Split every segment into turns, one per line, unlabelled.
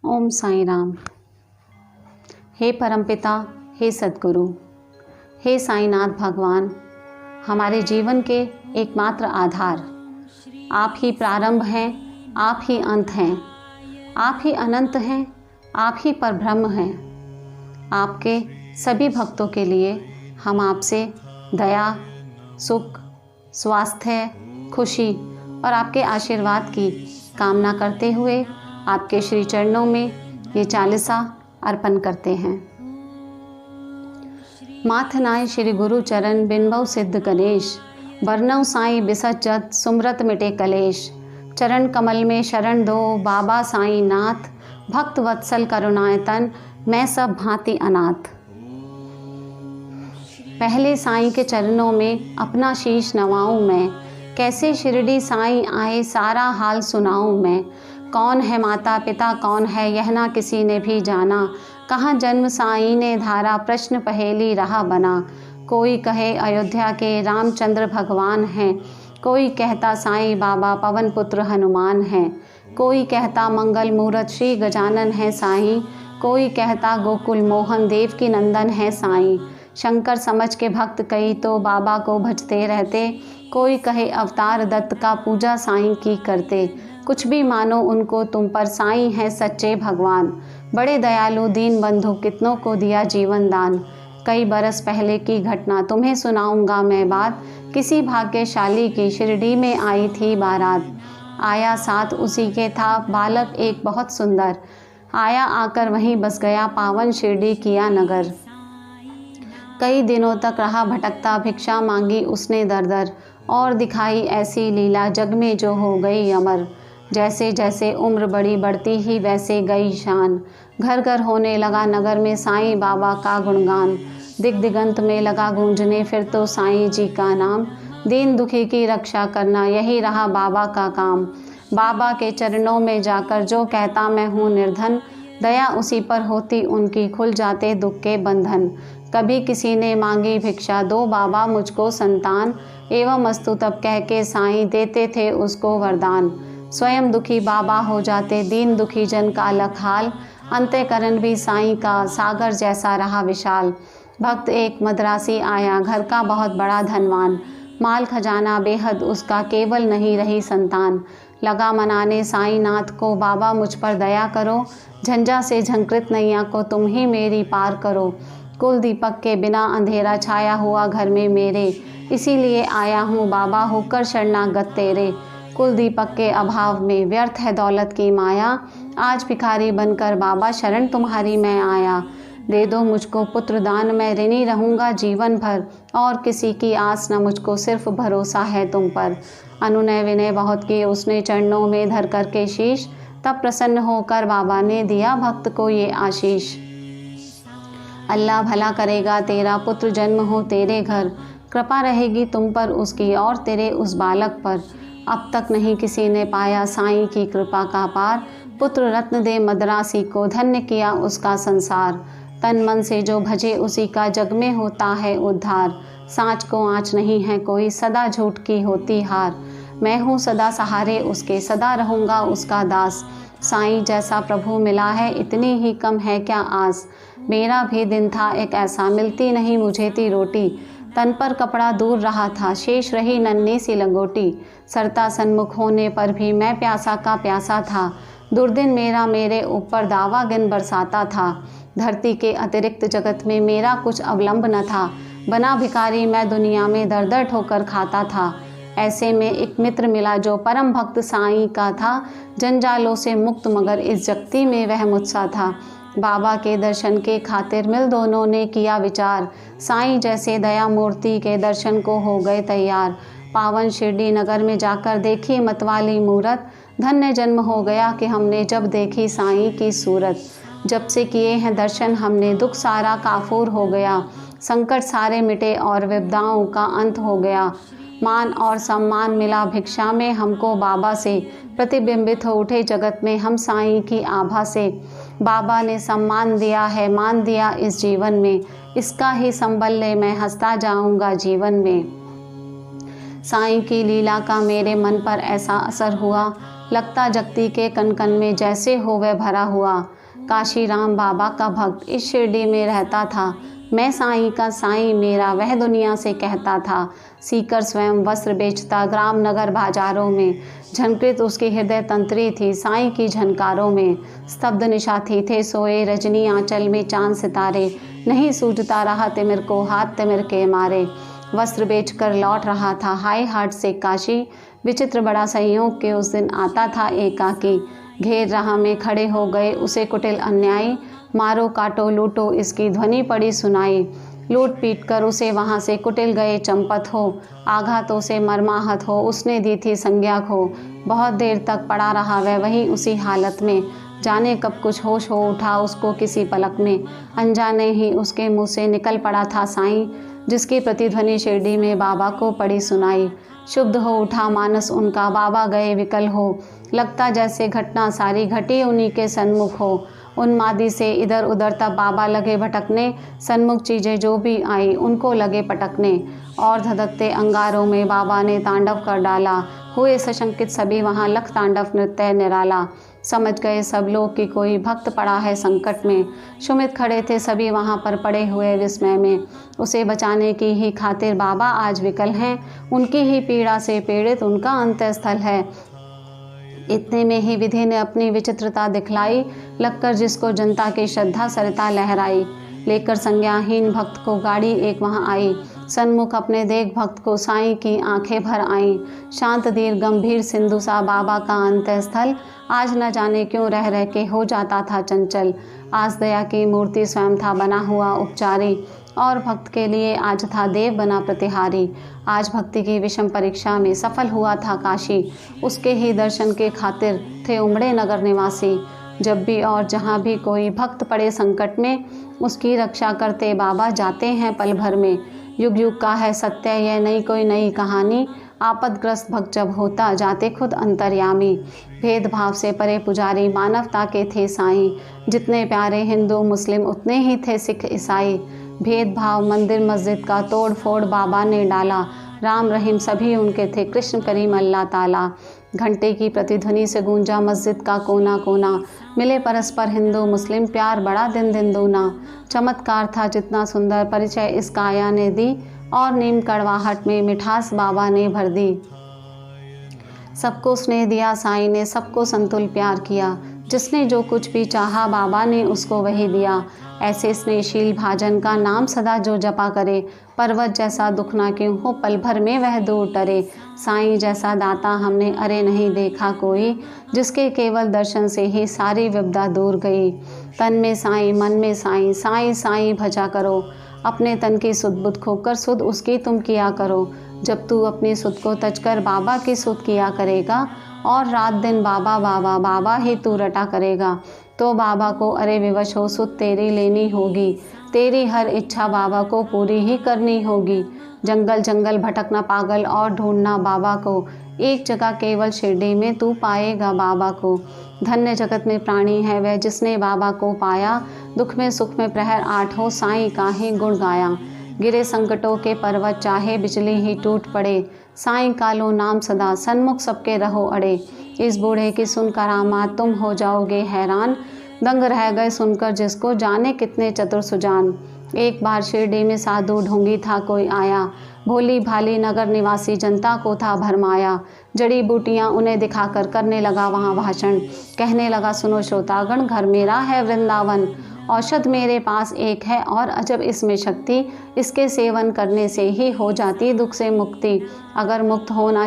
ओम साईं राम। हे परमपिता, हे सद्गुरु, हे साईनाथ भगवान, हमारे जीवन के एकमात्र आधार। आप ही प्रारंभ हैं, आप ही अंत हैं, आप ही अनंत हैं, आप ही परब्रह्म हैं। आपके सभी भक्तों के लिए हम आपसे दया, सुख, स्वास्थ्य, खुशी और आपके आशीर्वाद की कामना करते हुए आपके श्री चरणों में ये चालीसा अर्पण करते हैं। माथ नाय श्री गुरु चरण बिनबऊ सिद्ध गणेश, वर्णव साईं बिसजत सुमरत मिटे कलेश। चरण कमल में शरण दो बाबा साईं नाथ, भक्त वत्सल करुणायतन मैं सब भांति अनाथ। पहले साईं के चरणों में अपना शीश नवाऊं मैं, कैसे शिरडी साईं आए सारा हाल सुनाऊं मैं। कौन है माता पिता कौन है यह ना किसी ने भी जाना, कहाँ जन्म साईं ने धारा प्रश्न पहेली रहा बना। कोई कहे अयोध्या के रामचंद्र भगवान हैं, कोई कहता साईं बाबा पवन पुत्र हनुमान हैं। कोई कहता मंगल मूरत श्री गजानन है साईं, कोई कहता गोकुल मोहन देव की नंदन है साईं। शंकर समझ के भक्त कई तो बाबा को भजते रहते, कोई कहे अवतार दत्त का पूजा साईं की करते। कुछ भी मानो उनको तुम पर साईं है सच्चे भगवान, बड़े दयालु दीन बंधु कितनों को दिया जीवन दान। कई बरस पहले की घटना तुम्हें सुनाऊंगा मैं बात, किसी भाग्यशाली की शिरडी में आई थी बारात। आया साथ उसी के था बालक एक बहुत सुंदर, आया आकर वहीं बस गया पावन शिरडी किया नगर। कई दिनों तक रहा भटकता भिक्षा मांगी उसने दर दर, और दिखाई ऐसी लीला जग में जो हो गई अमर। जैसे जैसे उम्र बड़ी बढ़ती ही वैसे गई शान, घर घर होने लगा नगर में साईं बाबा का गुणगान। दिग दिगंत में लगा गूंजने फिर तो साईं जी का नाम, दीन दुखी की रक्षा करना यही रहा बाबा का काम। बाबा के चरणों में जाकर जो कहता मैं हूँ निर्धन, दया उसी पर होती उनकी खुल जाते दुख के बंधन। कभी किसी ने मांगी भिक्षा दो बाबा मुझको संतान, एवं अस्तु तब कह के साईं देते थे उसको वरदान। स्वयं दुखी बाबा हो जाते दीन दुखी जन का अलग हाल, अंतःकरण भी साईं का सागर जैसा रहा विशाल। भक्त एक मद्रासी आया घर का बहुत बड़ा धनवान, माल खजाना बेहद उसका केवल नहीं रही संतान। लगा मनाने साईं नाथ को बाबा मुझ पर दया करो, झंझा से झंकृत नैया को तुम ही मेरी पार करो। कुल दीपक के बिना अंधेरा छाया हुआ घर में मेरे, इसीलिए आया हूँ बाबा होकर शरणागत तेरे। कुल दीपक के अभाव में व्यर्थ है दौलत की माया, आज भिखारी बनकर बाबा शरण तुम्हारी मैं आया। दे दो मुझको पुत्र दान मैं ऋणी रहूँगा जीवन भर, और किसी की आस न मुझको सिर्फ भरोसा है तुम पर। अनुनय विनय बहुत किए उसने चरणों में धर कर के शीश, तब प्रसन्न होकर बाबा ने दिया भक्त को ये आशीष। अल्लाह भला करेगा तेरा पुत्र जन्म हो तेरे घर, कृपा रहेगी तुम पर उसकी और तेरे उस बालक पर। अब तक नहीं किसी ने पाया साईं की कृपा का पार, पुत्र रत्न दे मद्रासी को धन्य किया उसका संसार। तन मन से जो भजे उसी का जग में होता है उद्धार, सांच को आँच नहीं है कोई सदा झूठ की होती हार। मैं हूँ सदा सहारे उसके सदा रहूँगा उसका दास, साईं जैसा प्रभु मिला है इतनी ही कम है क्या आस। मेरा भी दिन था एक ऐसा मिलती नहीं मुझे थी रोटी, तन पर कपड़ा दूर रहा था शेष रही नन्ही सी लंगोटी। सरता सन्मुख होने पर भी मैं प्यासा का प्यासा था, दुर्दिन मेरा मेरे ऊपर दावा गिन बरसाता था। धरती के अतिरिक्त जगत में मेरा कुछ अवलंब न था, बना भिखारी मैं दुनिया में दर दर ठोकर खाता था। ऐसे में एक मित्र मिला जो परम भक्त साईं का था, जंजालों से मुक्त मगर इस जगती में वह मुझसा था। बाबा के दर्शन के खातिर मिल दोनों ने किया विचार, साईं जैसे दया मूर्ति के दर्शन को हो गए तैयार। पावन शिरडी नगर में जाकर देखी मतवाली मूरत, धन्य जन्म हो गया कि हमने जब देखी साईं की सूरत। जब से किए हैं दर्शन हमने दुख सारा काफूर हो गया, संकट सारे मिटे और विपदाओं का अंत हो गया। मान और सम्मान मिला भिक्षा में हमको बाबा से, प्रतिबिंबित हो उठे जगत में हम साईं की आभा से। बाबा ने सम्मान दिया है मान दिया इस जीवन में, इसका ही संबल ले मैं हंसता जाऊंगा जीवन में। साईं की लीला का मेरे मन पर ऐसा असर हुआ, लगता जगती के कन कन में जैसे हो वह भरा हुआ। काशी राम बाबा का भक्त इस शिरडी में रहता था। मैं साईं का साईं मेरा वह दुनिया से कहता था। सीकर स्वयं वस्त्र बेचता ग्राम नगर बाजारों में। झनकृत उसकी हृदय तंत्री थी साईं की झनकारों में। स्तब्ध निशा थे सोए रजनी आंचल में चांद सितारे। नहीं सूझता रहा तिमिर को हाथ तिमिर के मारे। वस्त्र बेचकर लौट रहा था हाय हाट से काशी। विचित्र बड़ा संयोग के उस दिन आता था एकाकी। घेर राह में खड़े हो गए उसे कुटिल अन्यायी। मारो काटो लूटो इसकी ध्वनि पड़ी सुनाई। लूट पीट कर उसे वहाँ से कुटिल गए चंपत हो। आघातों से मर्माहत हो उसने दी थी संज्ञा खो। बहुत देर तक पड़ा रहा वह वहीं उसी हालत में। जाने कब कुछ होश हो उठा उसको किसी पलक में। अनजाने ही उसके मुँह से निकल पड़ा था साईं, जिसकी प्रतिध्वनि शिरडी में बाबा को पड़ी सुनाई। शुद्ध हो उठा मानस उनका बाबा गए विकल हो। लगता जैसे घटना सारी घटी उन्हीं के सन्मुख हो। उन्मादी से इधर उधर तब बाबा लगे भटकने। सन्मुख चीज़ें जो भी आई उनको लगे पटकने। और धधकते अंगारों में बाबा ने तांडव कर डाला। हुए सशंकित सभी वहाँ लख तांडव नृत्य निराला। समझ गए सब लोग कि कोई भक्त पड़ा है संकट में। सुमित खड़े थे सभी वहाँ पर पड़े हुए विस्मय में। उसे बचाने की ही खातिर बाबा आज विकल हैं। उनकी ही पीड़ा से पीड़ित उनका अंत्यस्थल है। इतने में ही विधि ने अपनी विचित्रता दिखलाई। लगकर जिसको जनता की श्रद्धा सरिता लहराई। लेकर संज्ञाहीन भक्त को गाड़ी एक वहाँ आई। सन्मुख अपने देख भक्त को साईं की आंखें भर आईं। शांत धीर गंभीर सिंधु सा बाबा का अंत्यस्थल। आज न जाने क्यों रह रह के हो जाता था चंचल। आज दया की मूर्ति स्वयं था बना हुआ उपचारी। और भक्त के लिए आज था देव बना प्रतिहारी। आज भक्ति की विषम परीक्षा में सफल हुआ था काशी। उसके ही दर्शन के खातिर थे उमड़े नगर निवासी। जब भी और जहाँ भी कोई भक्त पड़े संकट में, उसकी रक्षा करते बाबा जाते हैं पल भर में। युग युग का है सत्य यह नहीं कोई नई कहानी। आपदग्रस्त भक्त जब होता जाते खुद अंतर्यामी। भेदभाव से परे पुजारी मानवता के थे साईं। जितने प्यारे हिंदू मुस्लिम उतने ही थे सिख ईसाई। भेदभाव मंदिर मस्जिद का तोड़ फोड़ बाबा ने डाला। राम रहीम सभी उनके थे कृष्ण करीम अल्लाह ताला। घंटे की प्रतिध्वनि से गूंजा मस्जिद का कोना कोना। मिले परस्पर हिंदू मुस्लिम प्यार बड़ा दिन दिन दूना। चमत्कार था जितना सुंदर परिचय इस काया ने दी। और नीम कड़वाहट में मिठास बाबा ने भर दी। सबको स्नेह दिया साईं ने सबको संतुल प्यार किया। जिसने जो कुछ भी चाहा बाबा ने उसको वही दिया। ऐसे स्नेहशील भाजन का नाम सदा जो जपा करे। पर्वत जैसा दुख ना क्यों हो पल भर में वह दूर टरे। साईं जैसा दाता हमने अरे नहीं देखा कोई। जिसके केवल दर्शन से ही सारी विपदा दूर गई। तन में साईं मन में साईं साईं साईं भजा करो। अपने तन की सुध बुध खोकर सुध उसकी तुम किया करो। जब तू अपनी सुध को तजकर बाबा की सुध किया करेगा। और रात दिन बाबा बाबा बाबा ही तू रटा करेगा। तो बाबा को अरे विवश हो सुध तेरी लेनी होगी। तेरी हर इच्छा बाबा को पूरी ही करनी होगी। जंगल जंगल भटकना पागल और ढूंढना बाबा को। एक जगह केवल शिरडी में तू पाएगा बाबा को। धन्य जगत में प्राणी है वह जिसने बाबा को पाया। दुख में सुख में प्रहर आठ हो साईं का ही गुण गाया। गिरे संकटों के पर्वत चाहे बिजली ही टूट पड़े। साईं का लो नाम सदा सन्मुख सबके रहो अड़े। इस बूढ़े की सुन करामात तुम हो जाओगे हैरान। दंग रह गए सुनकर जिसको जाने कितने चतुर सुजान। एक बार शिरडी में साधु ढोंगी था कोई आया। भोली भाली नगर निवासी जनता को था भरमाया। जड़ी बूटियां उन्हें दिखाकर करने लगा वहाँ भाषण। कहने लगा सुनो श्रोतागण घर मेरा है वृंदावन। औषध मेरे पास एक है और अजब इसमें शक्ति। इसके सेवन करने से ही हो जाती दुख से मुक्ति। अगर मुक्त होना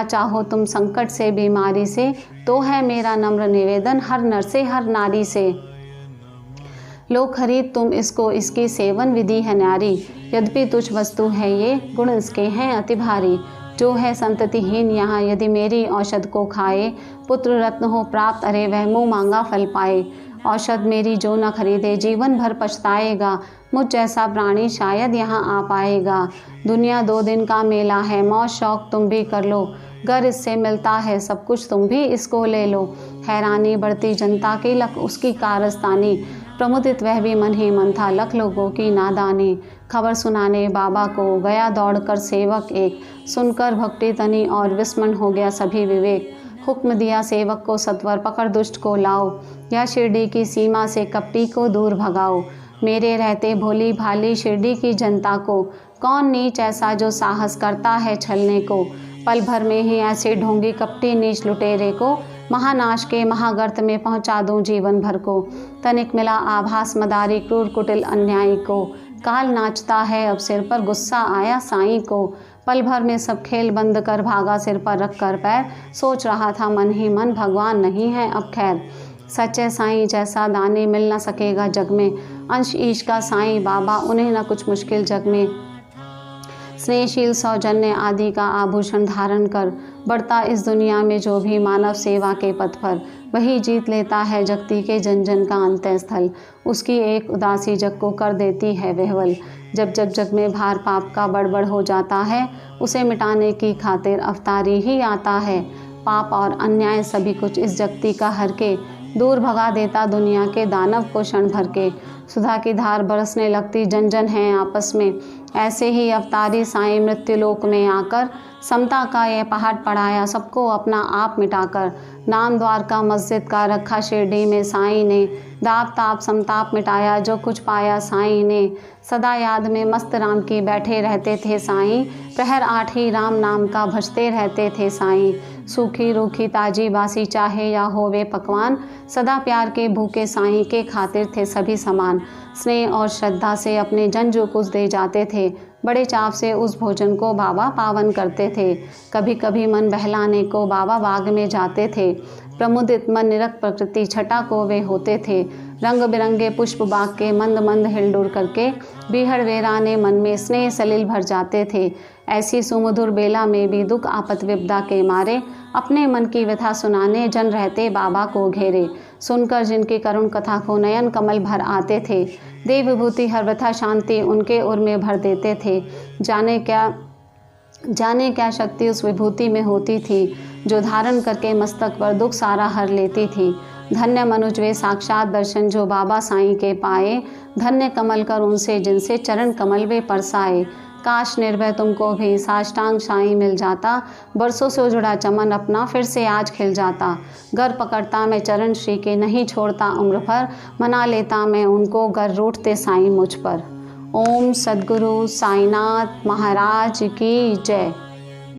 चाहो तुम संकट से बीमारी से। तो है मेरा नम्र निवेदन हर नर से हर नारी से। लो खरीद तुम इसको इसकी सेवन विधि है न्यारी। यद्यपि तुच्छ वस्तु है ये गुण इसके हैं अति भारी। जो है संततिहीन यहाँ यदि मेरी औषध को खाए। पुत्र रत्न हो प्राप्त अरे वह मुँह मांगा फल पाए। औषध मेरी जो न खरीदे जीवन भर पछताएगा। मुझ जैसा प्राणी शायद यहाँ आ पाएगा। दुनिया 2 दिन का मेला है मौज शौक तुम भी कर लो। घर इससे मिलता है सब कुछ तुम भी इसको ले लो। हैरानी बढ़ती जनता की लख उसकी कारस्तानी। प्रमुदित वह भी मन ही मन था, लख लोगों की नादानी। खबर सुनाने बाबा को गया दौड़कर सेवक एक, सुनकर भक्ति तनी और विस्मरण हो गया सभी विवेक। हुक्म दिया सेवक को सत्वर, पकड़ दुष्ट को लाओ, या शिरडी की सीमा से कपटी को दूर भगाओ। मेरे रहते भोली भाली शिरडी की जनता को, कौन नीच ऐसा जो साहस करता है छलने को। पल भर में ही ऐसे ढोंगी कपटी नीच लुटेरे को, महानाश के महागर्त में पहुंचा दूं जीवन भर को। तनिक मिला आभास मदारी क्रूर कुटिल अन्यायी को, काल नाचता है अब सिर पर, गुस्सा आया साईं को। पल भर में सब खेल बंद कर भागा सिर पर रख कर पैर, सोच रहा था मन ही मन भगवान नहीं है अब खैर। सच्चे साईं जैसा दानी मिल न सकेगा जग में, अंश ईश का साईं बाबा उन्हें न कुछ मुश्किल जग में। स्नेहशील सौजन्य आदि का आभूषण धारण कर, बढ़ता इस दुनिया में जो भी मानव सेवा के पथ पर, वही जीत लेता है जगती के जन जन का अंत्य स्थल। उसकी एक उदासी जग को कर देती है विह्वल। जब जब जग में भार पाप का बड़बड़ हो जाता है, उसे मिटाने की खातिर अवतारी ही आता है। पाप और अन्याय सभी कुछ इस जगती का हर के, दूर भगा देता दुनिया के दानव को क्षण भर के। सुधा की धार बरसने लगती जन जन हैं आपस में, ऐसे ही अवतारी साईं मृत्युलोक में आकर, समता का यह पहाड़ पढ़ाया सबको अपना आप मिटाकर। नाम द्वारका मस्जिद का रखा शिरडी में साईं ने, दाप ताप समताप मिटाया जो कुछ पाया साईं ने। सदा याद में मस्त राम की बैठे रहते थे साईं, प्रहर 8 ही राम नाम का भजते रहते थे साईं। सूखी रूखी ताजी बासी चाहे या होवे पकवान, सदा प्यार के भूखे साईं के खातिर थे सभी समान। स्नेह और श्रद्धा से अपने जन जो कुछ दे जाते थे, बड़े चाव से उस भोजन को बाबा पावन करते थे। कभी कभी मन बहलाने को बाबा बाग में जाते थे, प्रमुदित मन निरख प्रकृति छटा को वे होते थे। रंग बिरंगे पुष्प बाग के मंद मंद हिलडुल करके, बीहड़ वेराने मन में स्नेह सलिल भर जाते थे। ऐसी सुमधुर बेला में भी दुख आपत विपदा के मारे, अपने मन की व्यथा सुनाने जन रहते बाबा को घेरे। सुनकर जिनकी करुण कथा को नयन कमल भर आते थे, देव विभूति हर व्यथा शांति उनके उर में भर देते थे। जाने क्या शक्ति उस विभूति में होती थी, जो धारण करके मस्तक पर दुख सारा हर लेती थी। धन्य मनुज वे साक्षात दर्शन जो बाबा साईं के पाए, धन्य कमल कर उनसे जिनसे चरण कमल वे परसाए। काश निर्भय तुमको भी साष्टांग साईं मिल जाता, बरसों से जुड़ा चमन अपना फिर से आज खिल जाता। घर पकड़ता मैं चरण श्री के, नहीं छोड़ता उम्र भर, मना लेता मैं उनको गर रूठते साईं मुझ पर। ओम सद्गुरु साईनाथ महाराज की जय।